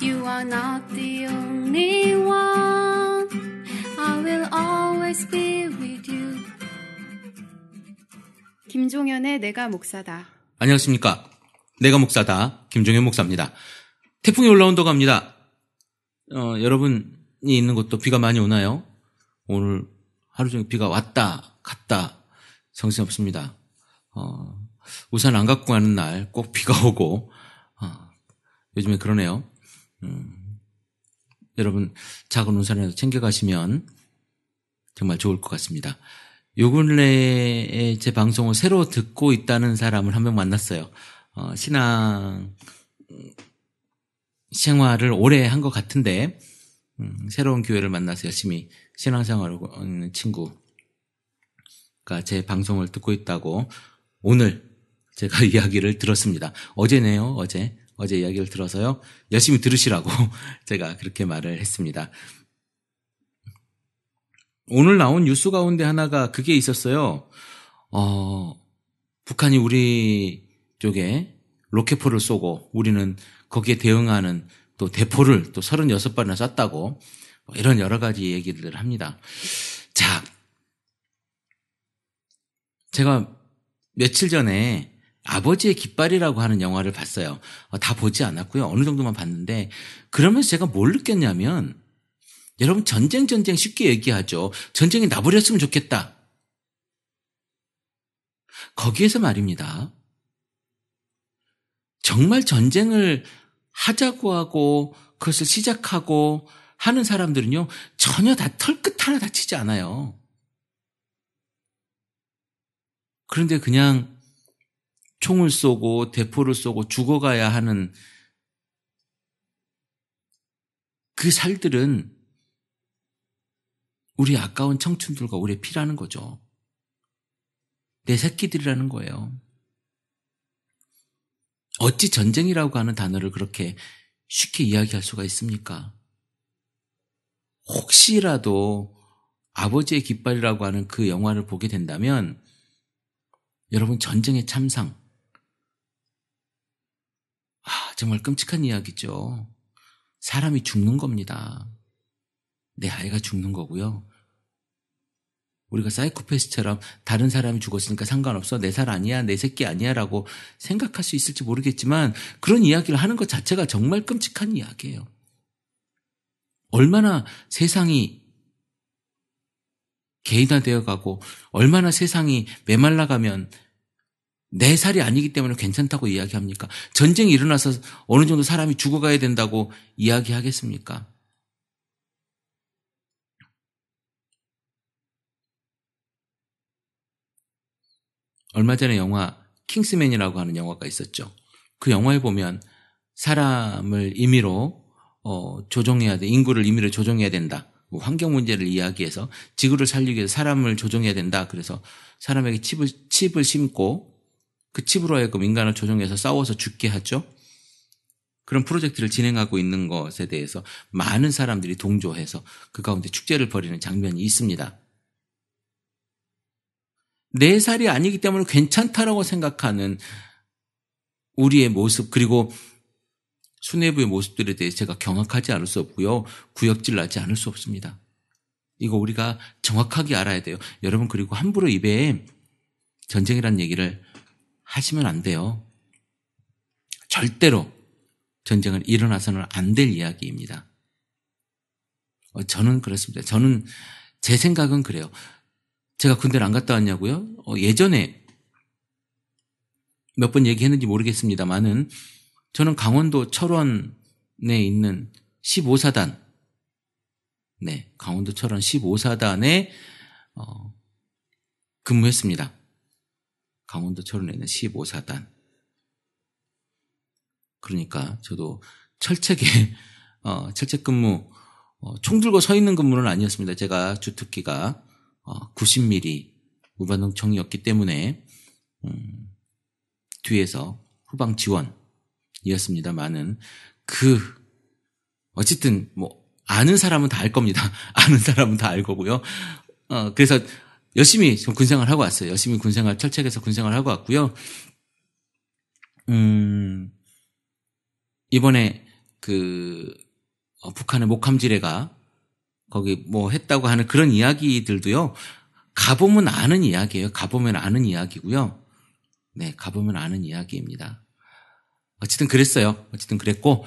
You are not the only one. I will always be with you. 김종현의 내가 목사다. 안녕하십니까. 내가 목사다. 김종현 목사입니다. 태풍이 올라온다고 합니다. 여러분이 있는 곳도 비가 많이 오나요? 오늘 하루 종일 비가 왔다 갔다 정신없습니다. 우산 안 갖고 가는 날 꼭 비가 오고 요즘에 그러네요. 여러분 작은 우산이라도 챙겨가시면 정말 좋을 것 같습니다. 요 근래에 제 방송을 새로 듣고 있다는 사람을 한 명 만났어요. 신앙 생활을 오래 한 것 같은데 새로운 교회를 만나서 열심히 신앙생활을 하고 있는 친구가 제 방송을 듣고 있다고 오늘 제가 이야기를 들었습니다. 어제네요. 어제 이야기를 들어서요. 열심히 들으시라고 제가 그렇게 말을 했습니다. 오늘 나온 뉴스 가운데 하나가 그게 있었어요. 북한이 우리 쪽에 로켓포를 쏘고 우리는 거기에 대응하는 또 대포를 또 36발이나 쐈다고 이런 여러 가지 얘기를 합니다. 자, 제가 며칠 전에 아버지의 깃발이라고 하는 영화를 봤어요. 다 보지 않았고요. 어느 정도만 봤는데 그러면서 제가 뭘 느꼈냐면 여러분 전쟁 쉽게 얘기하죠. 전쟁이 나버렸으면 좋겠다. 거기에서 말입니다. 정말 전쟁을 하자고 하고 그것을 시작하고 하는 사람들은요. 전혀 다 털끝 하나 다치지 않아요. 그런데 그냥 총을 쏘고 대포를 쏘고 죽어가야 하는 그 살들은 우리 아까운 청춘들과 우리의 피라는 거죠. 내 새끼들이라는 거예요. 어찌 전쟁이라고 하는 단어를 그렇게 쉽게 이야기할 수가 있습니까? 혹시라도 아버지의 깃발이라고 하는 그 영화를 보게 된다면 여러분 전쟁의 참상 정말 끔찍한 이야기죠. 사람이 죽는 겁니다. 내 아이가 죽는 거고요. 우리가 사이코패스처럼 다른 사람이 죽었으니까 상관없어. 내 살 아니야. 내 새끼 아니야. 라고 생각할 수 있을지 모르겠지만 그런 이야기를 하는 것 자체가 정말 끔찍한 이야기예요. 얼마나 세상이 개인화되어 가고 얼마나 세상이 메말라가면 내 살이 아니기 때문에 괜찮다고 이야기합니까? 전쟁이 일어나서 어느 정도 사람이 죽어가야 된다고 이야기하겠습니까? 얼마 전에 영화 킹스맨이라고 하는 영화가 있었죠. 그 영화에 보면 사람을 임의로 조종해야 돼. 인구를 임의로 조종해야 된다. 환경 문제를 이야기해서 지구를 살리기 위해서 사람을 조종해야 된다. 그래서 사람에게 칩을 심고 그 칩으로 하여금 인간을 조종해서 싸워서 죽게 하죠. 그런 프로젝트를 진행하고 있는 것에 대해서 많은 사람들이 동조해서 그 가운데 축제를 벌이는 장면이 있습니다. 내 살이 아니기 때문에 괜찮다라고 생각하는 우리의 모습 그리고 수뇌부의 모습들에 대해서 제가 경악하지 않을 수 없고요. 구역질나지 않을 수 없습니다. 이거 우리가 정확하게 알아야 돼요. 여러분 그리고 함부로 입에 전쟁이라는 얘기를 하시면 안 돼요. 절대로 전쟁은 일어나서는 안 될 이야기입니다. 저는 그렇습니다. 저는 제 생각은 그래요. 제가 군대를 안 갔다 왔냐고요? 예전에 몇 번 얘기했는지 모르겠습니다만은 저는 강원도 철원에 있는 15사단 강원도 철원 15사단에 근무했습니다. 강원도 철원에 있는 15사단. 그러니까 저도 철책에 철책 근무 총 들고 서 있는 근무는 아니었습니다. 제가 주특기가 90mm 무반동총이었기 때문에 뒤에서 후방 지원이었습니다만은 어쨌든 아는 사람은 다 알 겁니다. 아는 사람은 다 알 거고요. 그래서 열심히 군생활 하고 왔어요. 열심히 철책에서 군생활 하고 왔고요. 이번에 북한의 목함지뢰가 거기 뭐 했다고 하는 그런 이야기들도요. 가보면 아는 이야기예요. 가보면 아는 이야기고요. 네, 가보면 아는 이야기입니다. 어쨌든 그랬어요. 어쨌든 그랬고,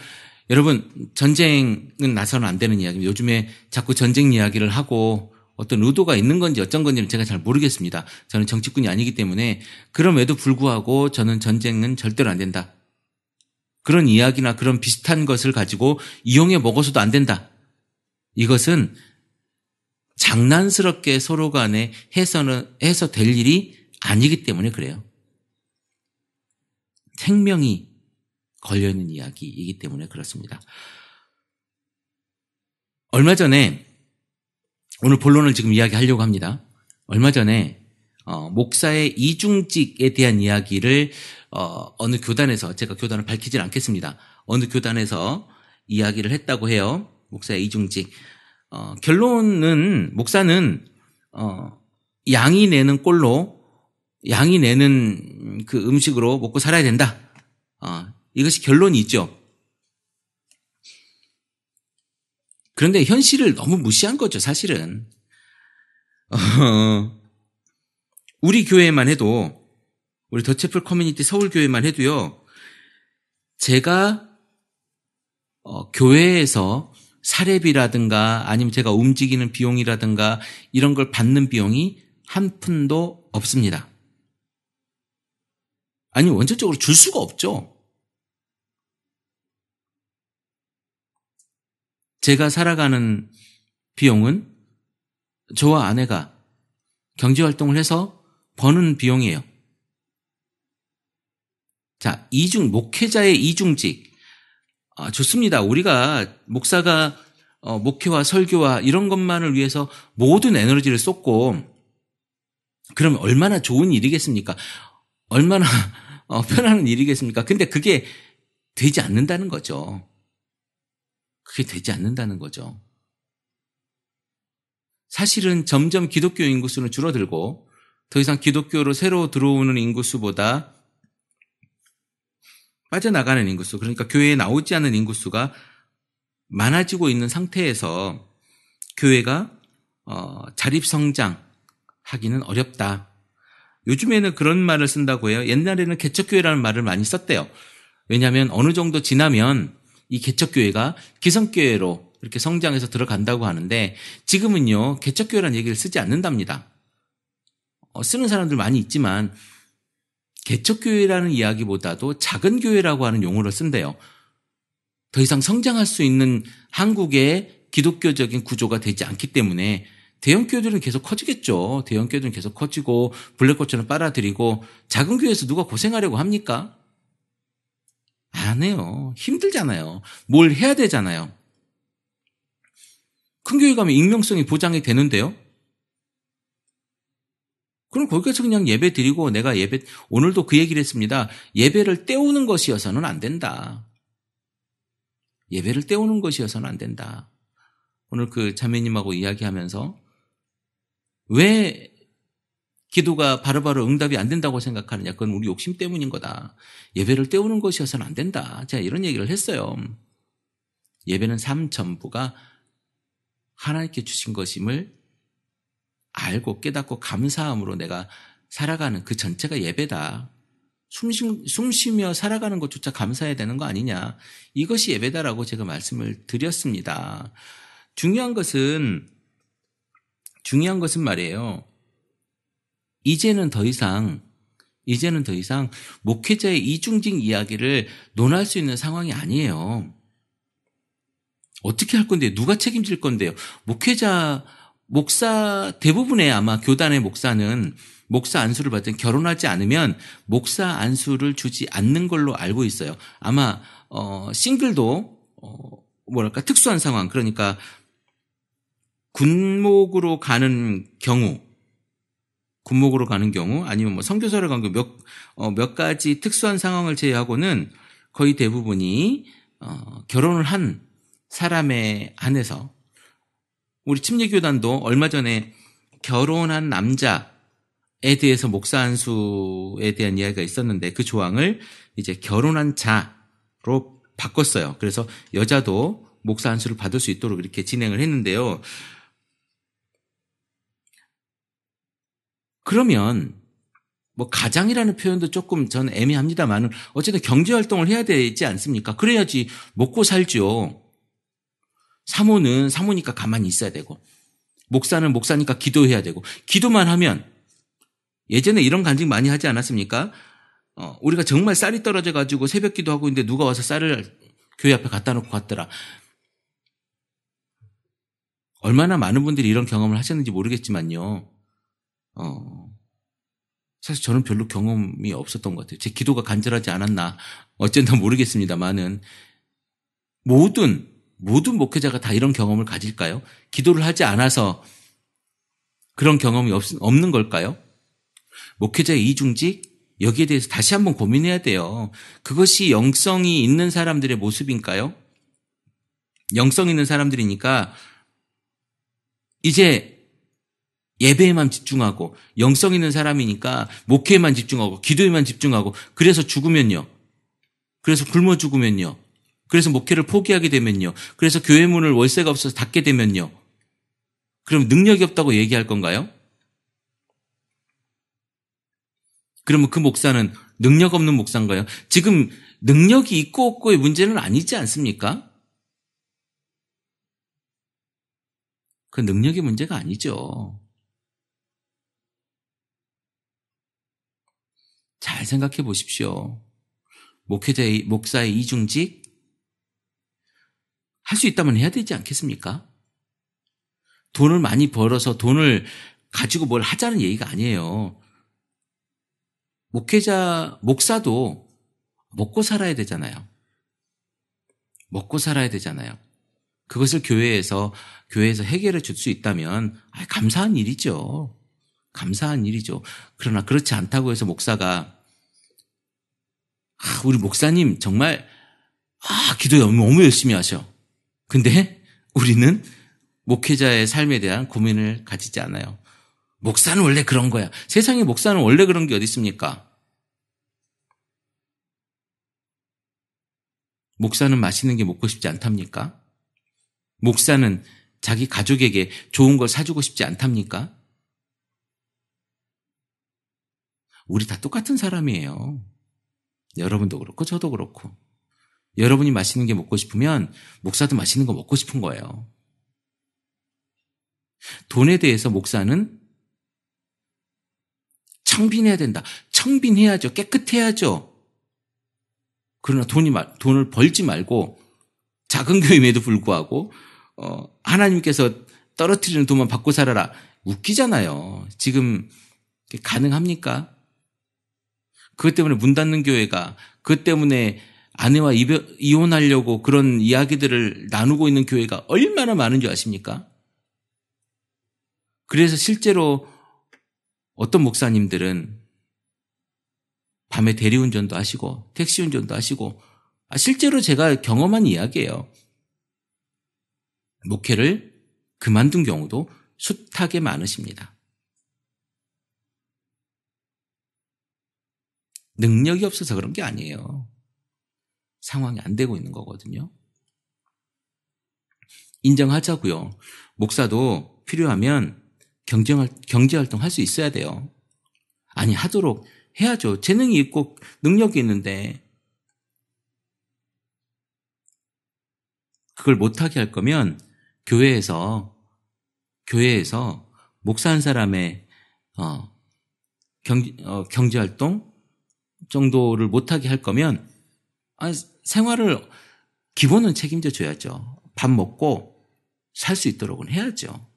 여러분, 전쟁은 나서는 안 되는 이야기입니다. 요즘에 자꾸 전쟁 이야기를 하고 어떤 의도가 있는 건지 어쩐 건지는 제가 잘 모르겠습니다. 저는 정치꾼이 아니기 때문에. 그럼에도 불구하고 저는 전쟁은 절대로 안 된다. 그런 이야기나 그런 비슷한 것을 가지고 이용해 먹어서도 안 된다. 이것은 장난스럽게 서로 간에 해서 될 일이 아니기 때문에 그래요. 생명이 걸려있는 이야기이기 때문에 그렇습니다. 얼마 전에, 오늘 본론을 지금 이야기하려고 합니다. 얼마 전에 목사의 이중직에 대한 이야기를 어느 교단에서, 제가 교단을 밝히진 않겠습니다. 어느 교단에서 이야기를 했다고 해요. 목사의 이중직. 결론은 목사는 양이 내는 꼴로, 양이 내는 그 음식으로 먹고 살아야 된다. 이것이 결론이죠. 그런데 현실을 너무 무시한 거죠, 사실은. 우리 교회만 해도, 우리 더채플 커뮤니티 서울교회만 해도요, 제가 교회에서 사례비라든가 아니면 제가 움직이는 비용이라든가 이런 걸 받는 비용이 한 푼도 없습니다. 아니, 원천적으로 줄 수가 없죠. 제가 살아가는 비용은 저와 아내가 경제활동을 해서 버는 비용이에요. 자, 목회자의 이중직. 좋습니다. 우리가 목사가 목회와 설교와 이런 것만을 위해서 모든 에너지를 쏟고, 그러면 얼마나 좋은 일이겠습니까? 얼마나 편한 일이겠습니까? 근데 그게 되지 않는다는 거죠. 그게 되지 않는다는 거죠. 사실은 점점 기독교 인구수는 줄어들고 더 이상 기독교로 새로 들어오는 인구수보다 빠져나가는 인구수, 그러니까 교회에 나오지 않는 인구수가 많아지고 있는 상태에서 교회가 자립성장하기는 어렵다. 요즘에는 그런 말을 쓴다고 해요. 옛날에는 개척교회라는 말을 많이 썼대요. 왜냐하면 어느 정도 지나면 이 개척교회가 기성교회로 이렇게 성장해서 들어간다고 하는데, 지금은요, 개척교회라는 얘기를 쓰지 않는답니다. 쓰는 사람들 많이 있지만 개척교회라는 이야기보다도 작은 교회라고 하는 용어를 쓴대요. 더 이상 성장할 수 있는 한국의 기독교적인 구조가 되지 않기 때문에 대형교회들은 계속 커지겠죠. 대형교회들은 계속 커지고 블랙호처럼 빨아들이고, 작은 교회에서 누가 고생하려고 합니까? 안 해요. 힘들잖아요. 뭘 해야 되잖아요. 큰 교회 가면 익명성이 보장이 되는데요. 그럼 거기 가서 그냥 예배 드리고, 내가 오늘도 그 얘기를 했습니다. 예배를 때우는 것이어서는 안 된다. 예배를 때우는 것이어서는 안 된다. 오늘 그 자매님하고 이야기하면서 왜 기도가 바로바로 응답이 안 된다고 생각하느냐. 그건 우리 욕심 때문인 거다. 예배를 때우는 것이어서는 안 된다. 제가 이런 얘기를 했어요. 예배는 삶 전부가 하나님께 주신 것임을 알고 깨닫고 감사함으로 내가 살아가는 그 전체가 예배다. 숨 쉬며 살아가는 것조차 감사해야 되는 거 아니냐. 이것이 예배다라고 제가 말씀을 드렸습니다. 중요한 것은 말이에요. 이제는 더 이상 목회자의 이중직 이야기를 논할 수 있는 상황이 아니에요. 어떻게 할 건데요? 누가 책임질 건데요? 목사 대부분의 아마 교단의 목사는 목사 안수를 받든 결혼하지 않으면 목사 안수를 주지 않는 걸로 알고 있어요. 아마 싱글도 특수한 상황, 그러니까 군목으로 가는 경우 아니면 뭐 선교사를 간 경우 몇 가지 특수한 상황을 제외하고는 거의 대부분이 결혼을 한 사람에 한해서, 우리 침례교단도 얼마 전에 결혼한 남자에 대해서 목사 안수에 대한 이야기가 있었는데, 그 조항을 이제 결혼한 자로 바꿨어요. 그래서 여자도 목사 안수를 받을 수 있도록 이렇게 진행을 했는데요. 그러면 뭐 가장이라는 표현도 조금 전 애매합니다만 어쨌든 경제활동을 해야 되지 않습니까? 그래야지 먹고 살죠. 사모는 사모니까 가만히 있어야 되고 목사는 목사니까 기도해야 되고 기도만 하면 예전에 이런 간증 많이 하지 않았습니까? 우리가 정말 쌀이 떨어져 가지고 새벽 기도하고 있는데 누가 와서 쌀을 교회 앞에 갖다 놓고 갔더라. 얼마나 많은 분들이 이런 경험을 하셨는지 모르겠지만요. 사실 저는 별로 경험이 없었던 것 같아요. 제 기도가 간절하지 않았나 어쩐다 모르겠습니다만은 모든 목회자가 다 이런 경험을 가질까요? 기도를 하지 않아서 그런 경험이 없는 걸까요? 목회자의 이중직 여기에 대해서 다시 한번 고민해야 돼요. 그것이 영성이 있는 사람들의 모습인가요? 영성 있는 사람들이니까 이제 예배에만 집중하고 영성 있는 사람이니까 목회에만 집중하고 기도에만 집중하고 그래서 죽으면요. 그래서 굶어 죽으면요. 그래서 목회를 포기하게 되면요. 그래서 교회 문을 월세가 없어서 닫게 되면요. 그럼 능력이 없다고 얘기할 건가요? 그러면 그 목사는 능력 없는 목사인가요? 지금 능력이 있고 없고의 문제는 아니지 않습니까? 그 능력의 문제가 아니죠. 잘 생각해 보십시오. 목사의 이중직 할 수 있다면 해야 되지 않겠습니까? 돈을 많이 벌어서 돈을 가지고 뭘 하자는 얘기가 아니에요. 목사도 먹고 살아야 되잖아요. 먹고 살아야 되잖아요. 그것을 교회에서 해결해 줄 수 있다면 감사한 일이죠. 감사한 일이죠. 그러나 그렇지 않다고 해서 목사가 우리 목사님 정말 기도 너무 열심히 하셔. 근데 우리는 목회자의 삶에 대한 고민을 가지지 않아요. 목사는 원래 그런 거야. 세상에 목사는 원래 그런 게 어디 있습니까? 목사는 맛있는 게 먹고 싶지 않답니까? 목사는 자기 가족에게 좋은 걸 사주고 싶지 않답니까? 우리 다 똑같은 사람이에요. 여러분도 그렇고 저도 그렇고. 여러분이 맛있는 게 먹고 싶으면 목사도 맛있는 거 먹고 싶은 거예요. 돈에 대해서 목사는 청빈해야 된다. 청빈해야죠. 깨끗해야죠. 그러나 돈을 벌지 말고 작은 교회임에도 불구하고 하나님께서 떨어뜨리는 돈만 받고 살아라. 웃기잖아요. 지금 가능합니까? 그것 때문에 문 닫는 교회가, 그것 때문에 아내와 이혼하려고 그런 이야기들을 나누고 있는 교회가 얼마나 많은 줄 아십니까? 그래서 실제로 어떤 목사님들은 밤에 대리운전도 하시고 택시운전도 하시고 실제로 제가 경험한 이야기예요. 목회를 그만둔 경우도 숱하게 많으십니다. 능력이 없어서 그런 게 아니에요. 상황이 안 되고 있는 거거든요. 인정하자고요. 목사도 필요하면 경제활동 할 수 있어야 돼요. 아니 하도록 해야죠. 재능이 있고 능력이 있는데 그걸 못하게 할 거면 교회에서 목사 한 사람의 경제활동 정도를 못하게 할 거면 생활을 기본은 책임져 줘야죠. 밥 먹고 살 수 있도록은 해야죠.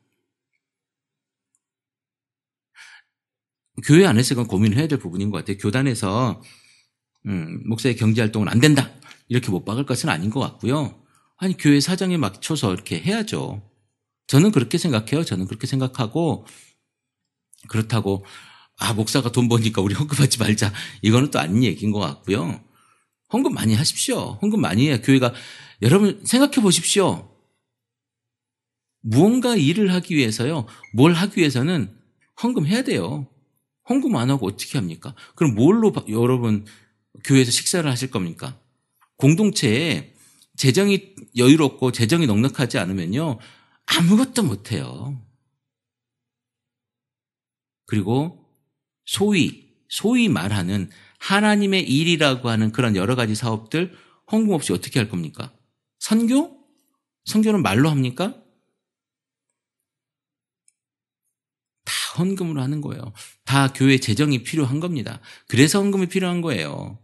교회 안에서 그건 고민을 해야 될 부분인 것 같아요. 교단에서 목사의 경제활동은 안 된다 이렇게 못 박을 것은 아닌 것 같고요. 아니 교회 사정에 맞춰서 이렇게 해야죠. 저는 그렇게 생각해요. 저는 그렇게 생각하고 그렇다고 목사가 돈 버니까 우리 헌금하지 말자 이거는 또 아닌 얘기인 것 같고요. 헌금 많이 하십시오. 헌금 많이 해야 교회가 여러분 생각해 보십시오. 무언가 일을 하기 위해서요. 뭘 하기 위해서는 헌금해야 돼요. 헌금 안 하고 어떻게 합니까? 그럼 뭘로 여러분 교회에서 식사를 하실 겁니까? 공동체에 재정이 여유롭고 재정이 넉넉하지 않으면요. 아무것도 못해요. 그리고 소위 말하는 하나님의 일이라고 하는 그런 여러 가지 사업들 헌금 없이 어떻게 할 겁니까? 선교? 선교는 말로 합니까? 다 헌금으로 하는 거예요. 다 교회 재정이 필요한 겁니다. 그래서 헌금이 필요한 거예요.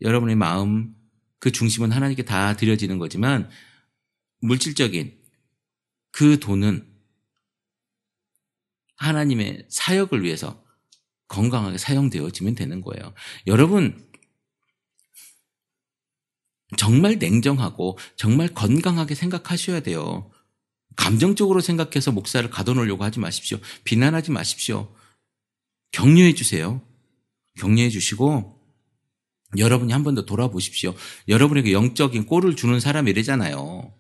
여러분의 마음, 그 중심은 하나님께 다 드려지는 거지만 물질적인 그 돈은 하나님의 사역을 위해서 건강하게 사용되어지면 되는 거예요. 여러분, 정말 냉정하고 정말 건강하게 생각하셔야 돼요. 감정적으로 생각해서 목사를 가둬놓으려고 하지 마십시오. 비난하지 마십시오. 격려해 주세요. 격려해 주시고 여러분이 한 번 더 돌아보십시오. 여러분에게 영적인 꼴을 주는 사람이래잖아요.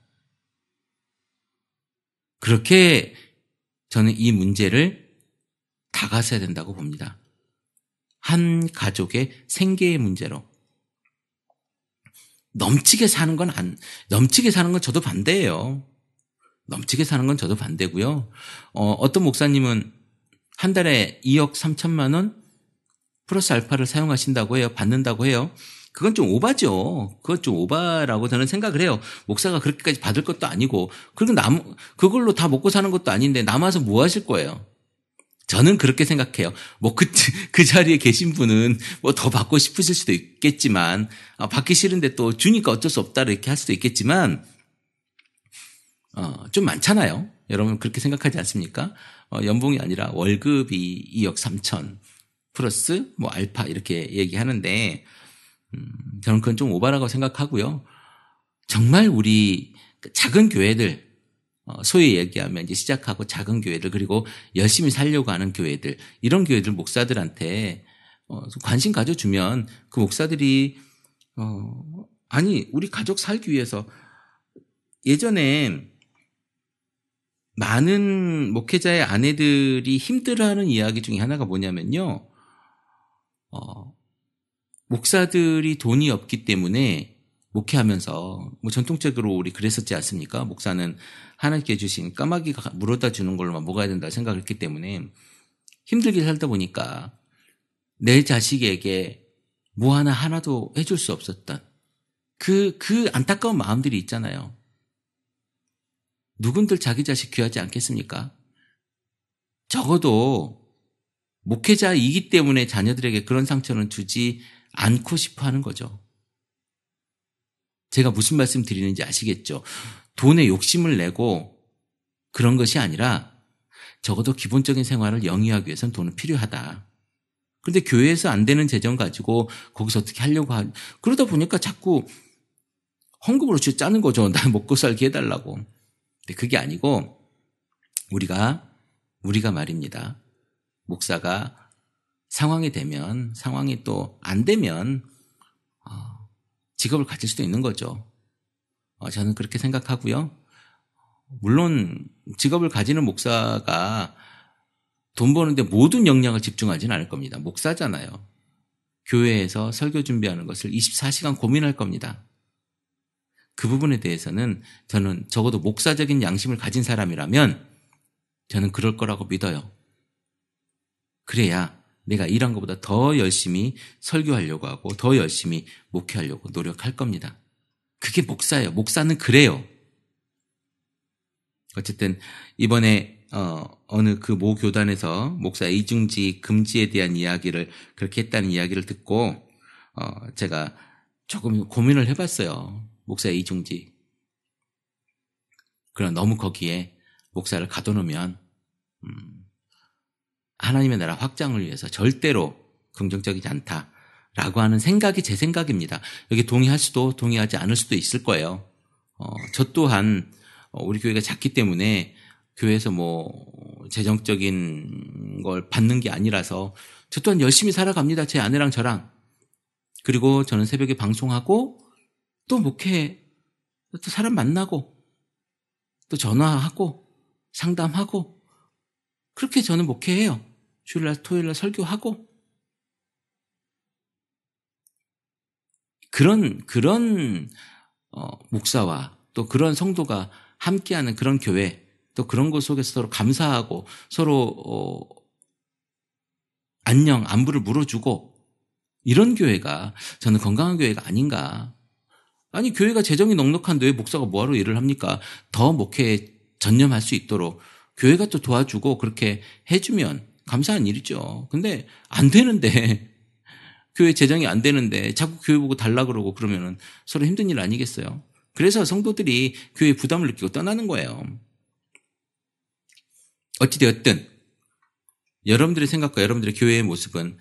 그렇게 저는 이 문제를 다가서야 된다고 봅니다. 한 가족의 생계의 문제로. 넘치게 사는 건 저도 반대예요. 넘치게 사는 건 저도 반대고요. 어떤 목사님은 한 달에 2억 3천만 원 플러스 알파를 사용하신다고 해요. 받는다고 해요. 그건 좀 오바죠. 그건 좀 오바라고 저는 생각을 해요. 목사가 그렇게까지 받을 것도 아니고, 그리고 그걸로 다 먹고 사는 것도 아닌데 남아서 뭐 하실 거예요? 저는 그렇게 생각해요. 뭐 그 자리에 계신 분은 뭐 더 받고 싶으실 수도 있겠지만, 받기 싫은데 또 주니까 어쩔 수 없다 이렇게 할 수도 있겠지만, 좀 많잖아요. 여러분 그렇게 생각하지 않습니까? 연봉이 아니라 월급이 2억 3천 플러스 뭐 알파 이렇게 얘기하는데, 저는 그건 좀 오바라고 생각하고요. 정말 우리 작은 교회들, 소위 얘기하면 이제 시작하고 작은 교회들, 그리고 열심히 살려고 하는 교회들, 이런 교회들 목사들한테 관심 가져주면 그 목사들이 아니 우리 가족 살기 위해서, 예전에 많은 목회자의 아내들이 힘들어하는 이야기 중에 하나가 뭐냐면요. 목사들이 돈이 없기 때문에 목회하면서 뭐 전통적으로 우리 그랬었지 않습니까? 목사는 하나님께 주신 까마귀가 물어다 주는 걸로만 먹어야 된다 생각했기 때문에 힘들게 살다 보니까 내 자식에게 뭐 하나도 해줄 수 없었던 그 안타까운 마음들이 있잖아요. 누군들 자기 자식 귀하지 않겠습니까? 적어도 목회자이기 때문에 자녀들에게 그런 상처는 주지 않고 싶어 하는 거죠. 제가 무슨 말씀 드리는지 아시겠죠? 돈에 욕심을 내고 그런 것이 아니라 적어도 기본적인 생활을 영위하기 위해서는 돈은 필요하다. 그런데 교회에서 안 되는 재정 가지고 거기서 어떻게 하려고 그러다 보니까 자꾸 헌금으로 짜는 거죠. 나 먹고 살게 해달라고. 근데 그게 아니고 우리가 말입니다. 목사가 상황이 또 안 되면 직업을 가질 수도 있는 거죠. 저는 그렇게 생각하고요. 물론 직업을 가지는 목사가 돈 버는데 모든 역량을 집중하지는 않을 겁니다. 목사잖아요. 교회에서 설교 준비하는 것을 24시간 고민할 겁니다. 그 부분에 대해서는 저는 적어도 목사적인 양심을 가진 사람이라면 저는 그럴 거라고 믿어요. 그래야 내가 일한 것보다 더 열심히 설교하려고 하고 더 열심히 목회하려고 노력할 겁니다. 그게 목사예요. 목사는 그래요. 어쨌든 이번에 어느 그 모 교단에서 목사 이중지 금지에 대한 이야기를 그렇게 했다는 이야기를 듣고 제가 조금 고민을 해봤어요. 목사 이중지. 그러나 너무 거기에 목사를 가둬놓으면 하나님의 나라 확장을 위해서 절대로 긍정적이지 않다라고 하는 생각이 제 생각입니다. 여기 동의할 수도 동의하지 않을 수도 있을 거예요. 저 또한 우리 교회가 작기 때문에 교회에서 뭐 재정적인 걸 받는 게 아니라서 저 또한 열심히 살아갑니다. 제 아내랑 저랑. 그리고 저는 새벽에 방송하고 또 목회, 또 사람 만나고 또 전화하고 상담하고 그렇게 저는 목회해요. 주일날 토요일날 설교하고. 그런 목사와 또 그런 성도가 함께하는 그런 교회, 또 그런 곳 속에서 서로 감사하고 서로 안녕, 안부를 물어주고 이런 교회가 저는 건강한 교회가 아닌가. 아니, 교회가 재정이 넉넉한데 왜 목사가 뭐하러 일을 합니까? 더 목회에 전념할 수 있도록 교회가 또 도와주고 그렇게 해주면 감사한 일이죠. 근데 안 되는데, 교회 재정이 안 되는데 자꾸 교회 보고 달라 그러고 그러면은 서로 힘든 일 아니겠어요? 그래서 성도들이 교회에 부담을 느끼고 떠나는 거예요. 어찌되었든 여러분들의 생각과 여러분들의 교회의 모습은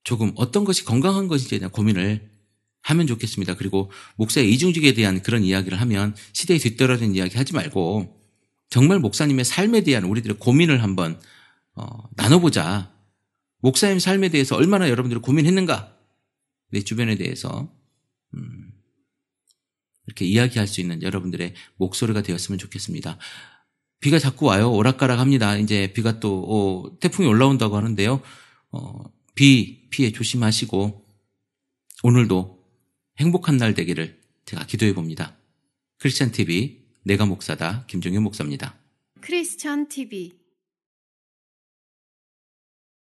조금 어떤 것이 건강한 것인지에 대한 고민을 하면 좋겠습니다. 그리고 목사의 이중직에 대한 그런 이야기를 하면 시대에 뒤떨어진 이야기 하지 말고 정말 목사님의 삶에 대한 우리들의 고민을 한번 나눠보자. 목사님 삶에 대해서 얼마나 여러분들이 고민했는가? 내 주변에 대해서 이렇게 이야기할 수 있는 여러분들의 목소리가 되었으면 좋겠습니다. 비가 자꾸 와요. 오락가락합니다. 이제 비가 또 태풍이 올라온다고 하는데요. 비 피해 조심하시고 오늘도 행복한 날 되기를 제가 기도해 봅니다. 크리스찬 TV 내가 목사다 김종현 목사입니다. 크리스찬 TV